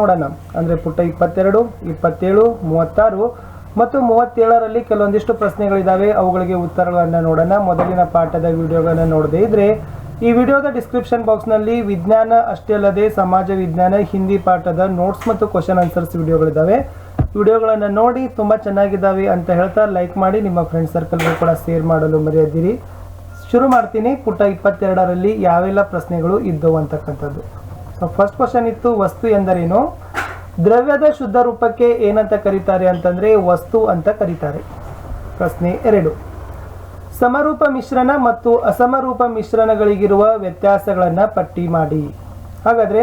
ನೋಡೋಣ. ಅಂದರೆ ಪುಟ 22, 27, 36 ಮತ್ತು 37ರಲ್ಲಿ ಕೆಲವೊಂದಿಷ್ಟು ಪ್ರಶ್ನೆಗಳಿದ್ದಾವೆ. ಅವುಗಳಿಗೆ ಉತ್ತರಗಳನ್ನು ನೋಡೋಣ. ಮೊದಲಿನ ಪಾಠದ ವಿಡಿಯೋಗಳನ್ನು ನೋಡದೇ ಇದ್ರೆ ಈ ವಿಡಿಯೋದ ಡಿಸ್ಕ್ರಿಪ್ಷನ್ ಬಾಕ್ಸ್ನಲ್ಲಿ ವಿಜ್ಞಾನ ಅಷ್ಟೇ ಅಲ್ಲದೆ ಸಮಾಜ ವಿಜ್ಞಾನ ಹಿಂದಿ ಪಾಠದ ನೋಟ್ಸ್ ಮತ್ತು ಕ್ವಶನ್ ಆನ್ಸರ್ಸ್ ವಿಡಿಯೋಗಳಿದ್ದಾವೆ. ವಿಡಿಯೋಗಳನ್ನು ನೋಡಿ ತುಂಬ ಚೆನ್ನಾಗಿದ್ದಾವೆ ಅಂತ ಹೇಳ್ತಾ ಲೈಕ್ ಮಾಡಿ ನಿಮ್ಮ ಫ್ರೆಂಡ್ ಸರ್ಕಲ್ಗೂ ಕೂಡ ಶೇರ್ ಮಾಡಲು ಮರೆಯದಿರಿ. ಶುರು ಮಾಡ್ತೀನಿ. ಪುಟ 22ರಲ್ಲಿ ಯಾವೆಲ್ಲ ಪ್ರಶ್ನೆಗಳು ಇದ್ದವು ಅಂತಕ್ಕಂಥದ್ದು. ಸೊ ಫಸ್ಟ್ ಕ್ವಶನ್ ಇತ್ತು, ವಸ್ತು ಎಂದರೇನು? ದ್ರವ್ಯದ ಶುದ್ಧ ರೂಪಕ್ಕೆ ಏನಂತ ಕರೀತಾರೆ ಅಂತಂದರೆ ವಸ್ತು ಅಂತ ಕರೀತಾರೆ. ಪ್ರಶ್ನೆ 2, ಸಮರೂಪ ಮಿಶ್ರಣ ಮತ್ತು ಅಸಮರೂಪ ಮಿಶ್ರಣಗಳಿಗಿರುವ ವ್ಯತ್ಯಾಸಗಳನ್ನು ಪಟ್ಟಿ ಮಾಡಿ. ಹಾಗಾದರೆ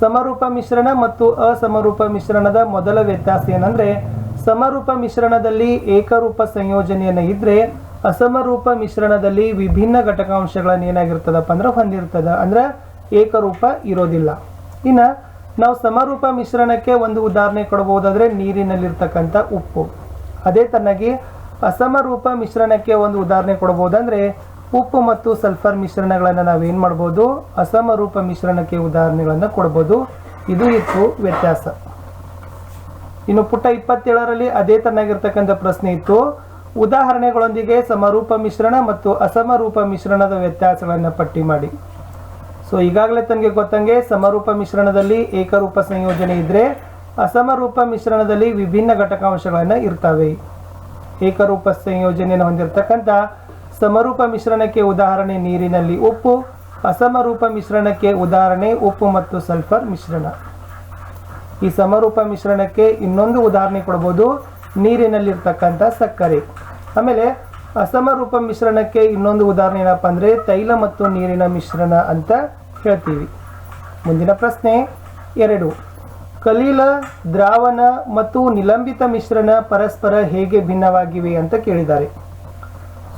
ಸಮರೂಪ ಮಿಶ್ರಣ ಮತ್ತು ಅಸಮರೂಪ ಮಿಶ್ರಣದ ಮೊದಲ ವ್ಯತ್ಯಾಸ ಏನಂದರೆ, ಸಮರೂಪ ಮಿಶ್ರಣದಲ್ಲಿ ಏಕರೂಪ ಸಂಯೋಜನೆಯನ್ನು ಇದ್ದರೆ ಅಸಮರೂಪ ಮಿಶ್ರಣದಲ್ಲಿ ವಿಭಿನ್ನ ಘಟಕಾಂಶಗಳನ್ನು ಏನಾಗಿರ್ತದಪ್ಪ ಅಂದ್ರೆ ಹೊಂದಿರ್ತದ, ಅಂದ್ರೆ ಏಕರೂಪ ಇರೋದಿಲ್ಲ. ಇನ್ನು ನಾವು ಸಮರೂಪ ಮಿಶ್ರಣಕ್ಕೆ ಒಂದು ಉದಾಹರಣೆ ಕೊಡಬಹುದಾದ್ರೆ ನೀರಿನಲ್ಲಿರ್ತಕ್ಕಂಥ ಉಪ್ಪು. ಅದೇ ತರನಾಗಿ ಅಸಮರೂಪ ಮಿಶ್ರಣಕ್ಕೆ ಒಂದು ಉದಾಹರಣೆ ಕೊಡಬಹುದಂದ್ರೆ ಉಪ್ಪು ಮತ್ತು ಸಲ್ಫರ್ ಮಿಶ್ರಣಗಳನ್ನು ನಾವೇನು ಮಾಡ್ಬೋದು, ಅಸಮರೂಪ ಮಿಶ್ರಣಕ್ಕೆ ಉದಾಹರಣೆಗಳನ್ನು ಕೊಡ್ಬೋದು. ಇದು ಇತ್ತು ವ್ಯತ್ಯಾಸ. ಇನ್ನು ಪುಟ 27ರಲ್ಲಿ ಅದೇ ತರನಾಗಿರ್ತಕ್ಕಂಥ ಪ್ರಶ್ನೆ ಇತ್ತು, ಉದಾಹರಣೆಗಳೊಂದಿಗೆ ಸಮರೂಪ ಮಿಶ್ರಣ ಮತ್ತು ಅಸಮರೂಪ ಮಿಶ್ರಣದ ವ್ಯತ್ಯಾಸಗಳನ್ನು ಪಟ್ಟಿ ಮಾಡಿ. ಸೊ ಈಗಾಗಲೇ ತನಗೆ ಗೊತ್ತಂಗೆ ಸಮರೂಪ ಮಿಶ್ರಣದಲ್ಲಿ ಏಕರೂಪ ಸಂಯೋಜನೆ ಇದ್ದರೆ ಅಸಮರೂಪ ಮಿಶ್ರಣದಲ್ಲಿ ವಿಭಿನ್ನ ಘಟಕಾಂಶಗಳನ್ನು ಇರ್ತವೆ. ಏಕರೂಪ ಸಂಯೋಜನೆಯನ್ನು ಹೊಂದಿರತಕ್ಕಂಥ ಸಮರೂಪ ಮಿಶ್ರಣಕ್ಕೆ ಉದಾಹರಣೆ ನೀರಿನಲ್ಲಿ ಉಪ್ಪು, ಅಸಮರೂಪ ಮಿಶ್ರಣಕ್ಕೆ ಉದಾಹರಣೆ ಉಪ್ಪು ಮತ್ತು ಸಲ್ಫರ್ ಮಿಶ್ರಣ. ಈ ಸಮರೂಪ ಮಿಶ್ರಣಕ್ಕೆ ಇನ್ನೊಂದು ಉದಾಹರಣೆ ಕೊಡ್ಬೋದು, ನೀರಿನಲ್ಲಿರ್ತಕ್ಕಂಥ ಸಕ್ಕರೆ. ಆಮೇಲೆ ಅಸಮರೂಪ ಮಿಶ್ರಣಕ್ಕೆ ಇನ್ನೊಂದು ಉದಾಹರಣೆ ಏನಪ್ಪ ಅಂದರೆ ತೈಲ ಮತ್ತು ನೀರಿನ ಮಿಶ್ರಣ ಅಂತ ಹೇಳ್ತೀವಿ. ಮುಂದಿನ ಪ್ರಶ್ನೆ 2, ಕಲೀಲ, ದ್ರಾವಣ ಮತ್ತು ನಿಲಂಬಿತ ಮಿಶ್ರಣ ಪರಸ್ಪರ ಹೇಗೆ ಭಿನ್ನವಾಗಿವೆ ಅಂತ ಕೇಳಿದ್ದಾರೆ.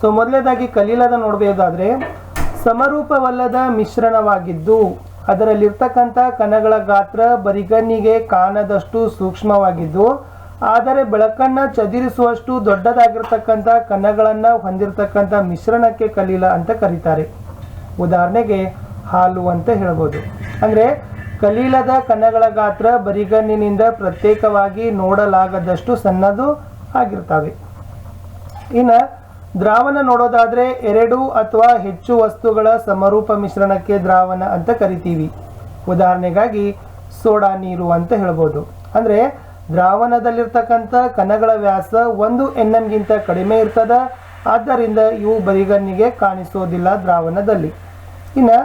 ಸೊ ಮೊದಲನೇದಾಗಿ ಕಲೀಲದ ನೋಡಬಹುದಾದ್ರೆ ಸಮರೂಪವಲ್ಲದ ಮಿಶ್ರಣವಾಗಿದ್ದು ಅದರಲ್ಲಿರ್ತಕ್ಕಂಥ ಕಣಗಳ ಗಾತ್ರ ಬರಿಗಣ್ಣಿಗೆ ಕಾಣದಷ್ಟು ಸೂಕ್ಷ್ಮವಾಗಿದ್ದು ಆದರೆ ಬೆಳಕನ್ನು ಚದುರಿಸುವಷ್ಟು ದೊಡ್ಡದಾಗಿರ್ತಕ್ಕಂಥ ಕಣಗಳನ್ನು ಹೊಂದಿರತಕ್ಕಂಥ ಮಿಶ್ರಣಕ್ಕೆ ಕಲೀಲ ಅಂತ ಕರೀತಾರೆ. ಉದಾಹರಣೆಗೆ ಹಾಲು ಅಂತ ಹೇಳ್ಬೋದು. ಅಂದರೆ ಕಲೀಲದ ಕಣಗಳ ಗಾತ್ರ ಬರಿಗಣ್ಣಿನಿಂದ ಪ್ರತ್ಯೇಕವಾಗಿ ನೋಡಲಾಗದಷ್ಟು ಸಣ್ಣದು ಆಗಿರ್ತವೆ. ಇನ್ನು ದ್ರಾವಣ ನೋಡೋದಾದರೆ 2 ಅಥವಾ ಹೆಚ್ಚು ವಸ್ತುಗಳ ಸಮರೂಪ ಮಿಶ್ರಣಕ್ಕೆ ದ್ರಾವಣ ಅಂತ ಕರಿತೀವಿ. ಉದಾಹರಣೆಗಾಗಿ ಸೋಡಾ ನೀರು ಅಂತ ಹೇಳ್ಬೋದು. ಅಂದರೆ ದ್ರಾವಣದಲ್ಲಿರ್ತಕ್ಕಂಥ ಕಣಗಳ ವ್ಯಾಸ 1 nm ಗಿಂತ ಕಡಿಮೆ ಇರ್ತದ, ಆದ್ದರಿಂದ ಇವು ಬರಿಗಣ್ಣಿಗೆ ಕಾಣಿಸೋದಿಲ್ಲ ದ್ರಾವಣದಲ್ಲಿ. ಇನ್ನು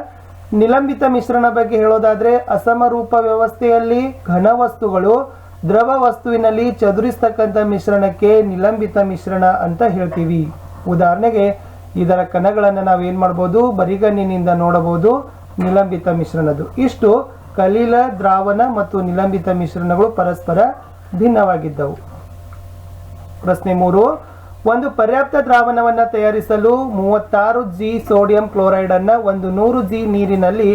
ನಿಲಂಬಿತ ಮಿಶ್ರಣ ಬಗ್ಗೆ ಹೇಳೋದಾದರೆ ಅಸಮರೂಪ ವ್ಯವಸ್ಥೆಯಲ್ಲಿ ಘನ ವಸ್ತುಗಳು ದ್ರವ ವಸ್ತುವಿನಲ್ಲಿ ಚದುರಿಸ್ತಕ್ಕಂಥ ಮಿಶ್ರಣಕ್ಕೆ ನಿಲಂಬಿತ ಮಿಶ್ರಣ ಅಂತ ಹೇಳ್ತೀವಿ. ಉದಾಹರಣೆಗೆ ಇದರ ಕಣಗಳನ್ನು ನಾವೇನು ಮಾಡ್ಬೋದು, ಬರಿಗಣ್ಣಿನಿಂದ ನೋಡಬಹುದು ನಿಲಂಬಿತ ಮಿಶ್ರಣದ್ದು. ಇಷ್ಟು ಕಲೀಲ, ದ್ರಾವಣ ಮತ್ತು ನಿಲಂಬಿತ ಮಿಶ್ರಣಗಳು ಪರಸ್ಪರ ಭಿನ್ನವಾಗಿದ್ದವು. ಪ್ರಶ್ನೆ 3, ಒಂದು ಪರ್ಯಾಪ್ತ ದ್ರಾವಣವನ್ನು ತಯಾರಿಸಲು 36 G ಸೋಡಿಯಂ ಕ್ಲೋರೈಡ್ ಅನ್ನು 100 G ನೀರಿನಲ್ಲಿ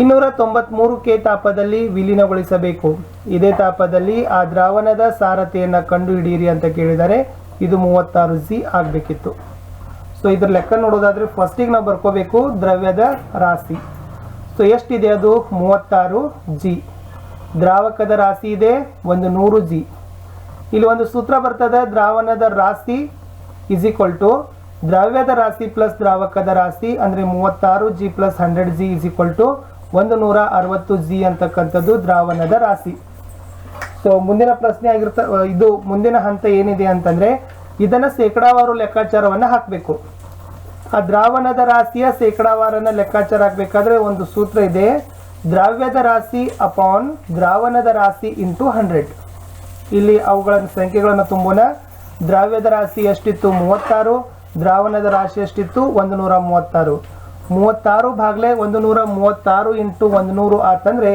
293 K ತಾಪದಲ್ಲಿ ವಿಲೀನಗೊಳಿಸಬೇಕು. ಇದೇ ತಾಪದಲ್ಲಿ ಆ ದ್ರಾವಣದ ಸಾರತೆಯನ್ನು ಕಂಡುಹಿಡಿಯಿರಿ ಅಂತ ಕೇಳಿದರೆ ಇದು 36 G ಆಗಬೇಕಿತ್ತು. ಸೊ ಇದ್ರ ಲೆಕ್ಕ ನೋಡೋದಾದ್ರೆ ಫಸ್ಟಿಗೆ ನಾವು ಬರ್ಕೋಬೇಕು ದ್ರವ್ಯದ ರಾಶಿ. ಸೊ ಎಷ್ಟಿದೆ ಅದು 36 G. ದ್ರಾವಕದ ರಾಶಿ ಇದೆ 100 G. ಇಲ್ಲಿ ಒಂದು ಸೂತ್ರ ಬರ್ತದೆ, ದ್ರಾವಣದ ರಾಶಿ ಇಸ್ ಈಕ್ವಲ್ ಟು ದ್ರವ್ಯದ ರಾಶಿ ಪ್ಲಸ್ ದ್ರಾವಕದ ರಾಶಿ, ಅಂದರೆ 36 G plus 100 G is equal to 160 G ಅಂತಕ್ಕಂಥದ್ದು ದ್ರಾವಣದ ರಾಶಿ. ಸೊ ಮುಂದಿನ ಪ್ರಶ್ನೆ ಇದು ಮುಂದಿನ ಹಂತ ಏನಿದೆ ಅಂತಂದರೆ ಇದನ್ನು ಶೇಕಡಾವಾರು ಲೆಕ್ಕಾಚಾರವನ್ನು ಹಾಕಬೇಕು. ಆ ದ್ರಾವಣದ ರಾಶಿಯ ಶೇಕಡಾವಾರನ ಲೆಕ್ಕಾಚಾರ ಹಾಕಬೇಕಾದ್ರೆ ಒಂದು ಸೂತ್ರ ಇದೆ, ದ್ರವ್ಯದ ರಾಶಿ ಅಪಾನ್ ದ್ರಾವಣದ ರಾಶಿ ಇಂಟು 100. ಇಲ್ಲಿ ಅವುಗಳ ಸಂಖ್ಯೆಗಳನ್ನು ತುಂಬೋಣ. ದ್ರವ್ಯದ ರಾಶಿ ಎಷ್ಟಿತ್ತು 36, ದ್ರಾವಣದ ರಾಶಿ ಎಷ್ಟಿತ್ತು 136. 36 ಭಾಗಲೇ 136 ಇಂಟು 100 ಆತಂದ್ರೆ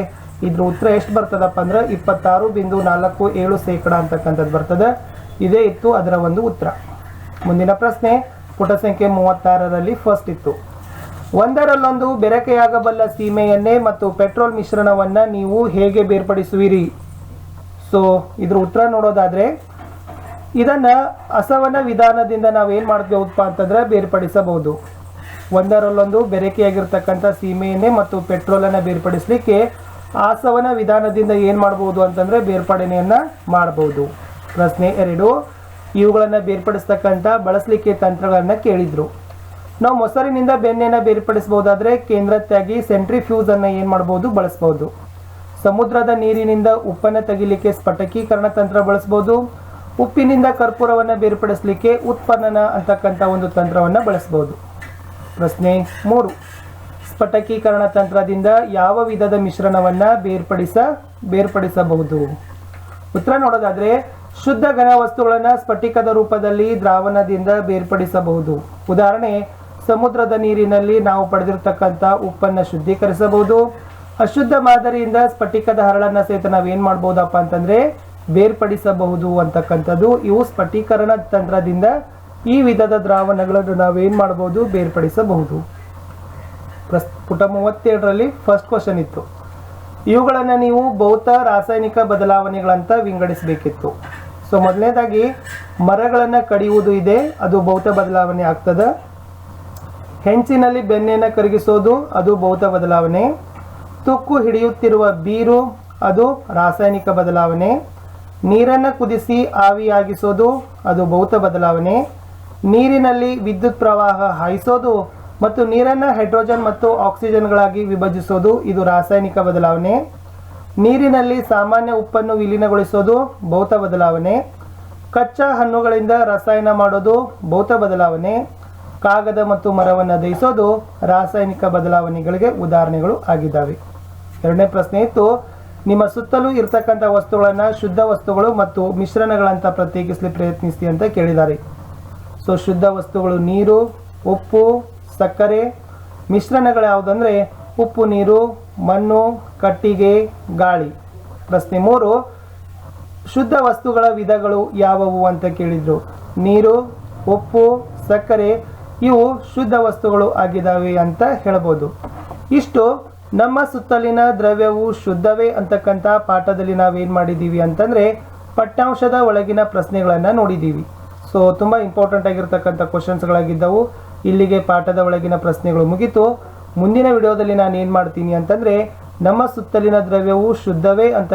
ಇದ್ರ ಉತ್ತರ ಎಷ್ಟು ಬರ್ತದಪ್ಪ ಅಂದ್ರೆ 26.47% ಅಂತಕ್ಕಂಥದ್ದು ಬರ್ತದೆ. ಇದೇ ಇತ್ತು ಅದರ ಒಂದು ಉತ್ತರ. ಮುಂದಿನ ಪ್ರಶ್ನೆ ಪುಟ ಸಂಖ್ಯೆ 36ರಲ್ಲಿ ಫಸ್ಟ್ ಇತ್ತು, ಒಂದರಲ್ಲೊಂದು ಬೆರಕೆಯಾಗಬಲ್ಲ ಸೀಮೆಎಣ್ಣೆ ಮತ್ತು ಪೆಟ್ರೋಲ್ ಮಿಶ್ರಣವನ್ನು ನೀವು ಹೇಗೆ ಬೇರ್ಪಡಿಸುವಿರಿ? ಸೊ ಇದ್ರ ಉತ್ತರ ನೋಡೋದಾದರೆ ಇದನ್ನು ಅಸವನ ವಿಧಾನದಿಂದ ನಾವೇನು ಮಾಡ್ತೀವಪ್ಪ ಅಂತಂದ್ರೆ ಬೇರ್ಪಡಿಸಬಹುದು. ಒಂದರಲ್ಲೊಂದು ಬೆರಕೆಯಾಗಿರ್ತಕ್ಕಂಥ ಸೀಮೆಎಣ್ಣೆ ಮತ್ತು ಪೆಟ್ರೋಲನ್ನು ಬೇರ್ಪಡಿಸಲಿಕ್ಕೆ ಆಸವನ ವಿಧಾನದಿಂದ ಏನು ಮಾಡ್ಬೋದು ಅಂತಂದರೆ ಬೇರ್ಪಡಣೆಯನ್ನು ಮಾಡ್ಬೋದು. ಪ್ರಶ್ನೆ 2, ಇವುಗಳನ್ನು ಬೇರ್ಪಡಿಸ್ತಕ್ಕಂಥ ಬಳಸಲಿಕ್ಕೆ ತಂತ್ರಗಳನ್ನು ಕೇಳಿದರು. ನಾವು ಮೊಸರಿನಿಂದ ಬೆಣ್ಣೆಯನ್ನು ಬೇರ್ಪಡಿಸ್ಬೋದಾದರೆ ಕೇಂದ್ರತ್ಯಾಗಿ ಸೆಂಟ್ರಿಫ್ಯೂಸನ್ನು ಏನು ಮಾಡ್ಬೋದು, ಬಳಸ್ಬೋದು. ಸಮುದ್ರದ ನೀರಿನಿಂದ ಉಪ್ಪನ್ನು ತೆಗಿಲಿಕ್ಕೆ ಸ್ಫಟಕೀಕರಣ ತಂತ್ರ ಬಳಸ್ಬೋದು. ಉಪ್ಪಿನಿಂದ ಕರ್ಪೂರವನ್ನು ಬೇರ್ಪಡಿಸಲಿಕ್ಕೆ ಉತ್ಪನ್ನನ ಅಂತಕ್ಕಂಥ ಒಂದು ತಂತ್ರವನ್ನು ಬಳಸ್ಬೋದು. ಪ್ರಶ್ನೆ 3, ಸ್ಫಟಕೀಕರಣ ತಂತ್ರದಿಂದ ಯಾವ ವಿಧದ ಮಿಶ್ರಣವನ್ನು ಬೇರ್ಪಡಿಸಬಹುದು? ಉತ್ತರ ನೋಡೋದಾದರೆ ಶುದ್ಧ ಘನ ವಸ್ತುಗಳನ್ನು ಸ್ಫಟಿಕದ ರೂಪದಲ್ಲಿ ದ್ರಾವಣದಿಂದ ಬೇರ್ಪಡಿಸಬಹುದು. ಉದಾಹರಣೆ, ಸಮುದ್ರದ ನೀರಿನಲ್ಲಿ ನಾವು ಪಡೆದಿರತಕ್ಕಂಥ ಉಪ್ಪನ್ನು ಶುದ್ಧೀಕರಿಸಬಹುದು. ಅಶುದ್ಧ ಮಾದರಿಯಿಂದ ಸ್ಫಟಿಕದ ಹರಳನ್ನು ಸಹಿತ ನಾವೇನು ಮಾಡ್ಬೋದಪ್ಪ ಅಂತಂದರೆ ಬೇರ್ಪಡಿಸಬಹುದು ಅಂತಕ್ಕಂಥದ್ದು. ಇವು ಸ್ಫಟೀಕರಣ ತಂತ್ರದಿಂದ ಈ ವಿಧದ ದ್ರಾವಣಗಳನ್ನು ನಾವೇನು ಮಾಡ್ಬೋದು, ಬೇರ್ಪಡಿಸಬಹುದು. ಪುಟ 37ರಲ್ಲಿ ಫಸ್ಟ್ ಕ್ವಶನ್ ಇತ್ತು. ಇವುಗಳನ್ನು ನೀವು ಭೌತ ರಾಸಾಯನಿಕ ಬದಲಾವಣೆಗಳಂತ ವಿಂಗಡಿಸಬೇಕಿತ್ತು. ಸೊ ಮೊದಲನೇದಾಗಿ ಮರಗಳನ್ನು ಕಡಿಯುವುದು ಇದೆ, ಅದು ಭೌತ ಬದಲಾವಣೆ ಆಗ್ತದೆ. ಹೆಂಚಿನಲ್ಲಿ ಬೆಣ್ಣೆಯನ್ನು ಕರಗಿಸೋದು, ಅದು ಭೌತ ಬದಲಾವಣೆ. ತುಕ್ಕು ಹಿಡಿಯುತ್ತಿರುವ ಬೀರು, ಅದು ರಾಸಾಯನಿಕ ಬದಲಾವಣೆ. ನೀರನ್ನು ಕುದಿಸಿ ಆವಿಯಾಗಿಸೋದು, ಅದು ಭೌತ ಬದಲಾವಣೆ. ನೀರಿನಲ್ಲಿ ವಿದ್ಯುತ್ ಪ್ರವಾಹ ಹಾಯಿಸೋದು ಮತ್ತು ನೀರನ್ನು ಹೈಡ್ರೋಜನ್ ಮತ್ತು ಆಕ್ಸಿಜನ್ಗಳಾಗಿ ವಿಭಜಿಸೋದು, ಇದು ರಾಸಾಯನಿಕ ಬದಲಾವಣೆ. ನೀರಿನಲ್ಲಿ ಸಾಮಾನ್ಯ ಉಪ್ಪನ್ನು ವಿಲೀನಗೊಳಿಸೋದು ಭೌತ ಬದಲಾವಣೆ. ಕಚ್ಚಾ ಹಣ್ಣುಗಳಿಂದ ರಸಾಯನ ಮಾಡೋದು ಭೌತ ಬದಲಾವಣೆ. ಕಾಗದ ಮತ್ತು ಮರವನ್ನು ದಹಿಸೋದು ರಾಸಾಯನಿಕ ಬದಲಾವಣೆಗಳಿಗೆ ಉದಾಹರಣೆಗಳು ಆಗಿದ್ದಾವೆ. ಎರಡನೇ ಪ್ರಶ್ನೆ ಇತ್ತು, ನಿಮ್ಮ ಸುತ್ತಲೂ ಇರತಕ್ಕಂಥ ವಸ್ತುಗಳನ್ನು ಶುದ್ಧ ವಸ್ತುಗಳು ಮತ್ತು ಮಿಶ್ರಣಗಳಂತ ಪ್ರತ್ಯೇಕಿಸಲು ಪ್ರಯತ್ನಿಸಿ ಅಂತ ಕೇಳಿದ್ದಾರೆ. ಸೊ ಶುದ್ಧ ವಸ್ತುಗಳು ನೀರು, ಉಪ್ಪು, ಸಕ್ಕರೆ. ಮಿಶ್ರಣಗಳು ಯಾವುದಂದರೆ ಉಪ್ಪು, ನೀರು, ಮಣ್ಣು, ಕಟ್ಟಿಗೆ, ಗಾಳಿ. ಪ್ರಶ್ನೆ 3, ಶುದ್ಧ ವಸ್ತುಗಳ ವಿಧಗಳು ಯಾವುವು ಅಂತ ಕೇಳಿದರು. ನೀರು, ಉಪ್ಪು, ಸಕ್ಕರೆ ಇವು ಶುದ್ಧ ವಸ್ತುಗಳು ಆಗಿದ್ದಾವೆ ಅಂತ ಹೇಳ್ಬೋದು. ಇಷ್ಟು ನಮ್ಮ ಸುತ್ತಲಿನ ದ್ರವ್ಯವು ಶುದ್ಧವೇ ಅಂತಕ್ಕಂಥ ಪಾಠದಲ್ಲಿ ನಾವೇನು ಮಾಡಿದ್ದೀವಿ ಅಂತಂದರೆ ಪಠ್ಯಾಂಶದ ಒಳಗಿನ ಪ್ರಶ್ನೆಗಳನ್ನು ನೋಡಿದ್ದೀವಿ. ಸೊ ತುಂಬ ಇಂಪಾರ್ಟೆಂಟ್ ಆಗಿರ್ತಕ್ಕಂಥ ಕ್ವಶನ್ಸ್ಗಳಾಗಿದ್ದವು. ಇಲ್ಲಿಗೆ ಪಾಠದ ಒಳಗಿನ ಪ್ರಶ್ನೆಗಳು ಮುಗೀತು. ಮುಂದಿನ ವಿಡಿಯೋದಲ್ಲಿ ನಾನು ಏನು ಮಾಡ್ತೀನಿ ಅಂತಂದರೆ ನಮ್ಮ ಸುತ್ತಲಿನ ದ್ರವ್ಯವು ಶುದ್ಧವೇ ಅಂತ